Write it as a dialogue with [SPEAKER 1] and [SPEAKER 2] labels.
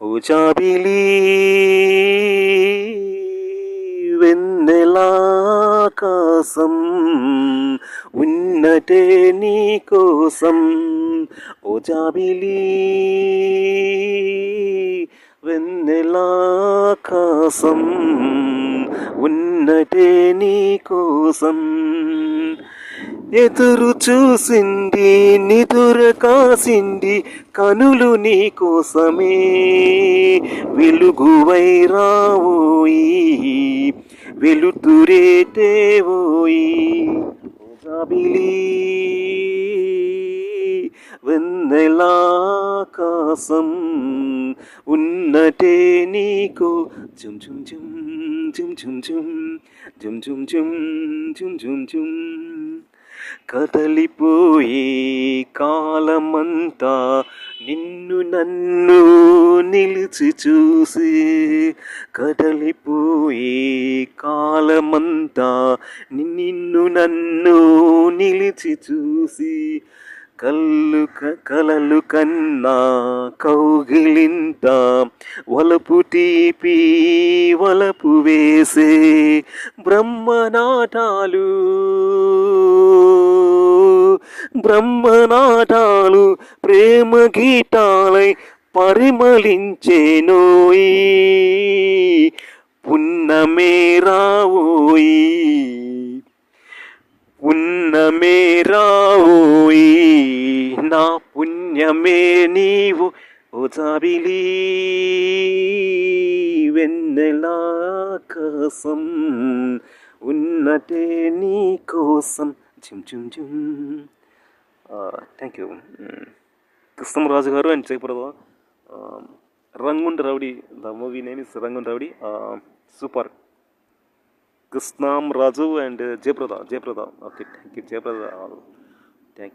[SPEAKER 1] ఓ జాబిలి వెన్నెలాకాశం ఉన్నటే నీ కోసం. ఓ జాబిలి వెన్నెలాకాశం ఉన్నటే నీ కోసం. ఎదురు చూసింది నిదుర కాసింది కనులు నీ కోసమే. వెలుగువై రావోయి వెలుతురేటేవోయి. జాబిలి వెన్నెలాకాశం ఉన్నటే నీకో. జుమ్ జుమ్ జుమ్ జుమ్ జుమ్ జుమ్ జుమ్ జుమ్ జుమ్ జుమ్ జుమ్ జుమ్. కదలిపోయే కాలమంతా నిన్ను నన్ను నిలిచి చూసి. కదలిపోయే కాలమంతా నిన్ను నన్ను నిలిచి చూసి. కలలు కన్నా కౌగిలింత వలపు తీపి వలపు వేసే బ్రహ్మనాటాలు ప్రేమ గీతాలై పరిమళించేనోయి. పున్నమే రావోయి పున్నమే రావోయి నా పుణ్యమే నీవు. ఓ జాబిలి వెన్నెలాకాశం ఉన్నటే నీ కోసం. జిమ్ జిమ్ జిమ్. Thank you. కృష్ణరాజు గారు and Jayaprada. Rangoon Rowdy, the movie name is Rangoon Rowdy. Super. Krishnam Raju and Jayaprada. Okay, thank you Jayaprada.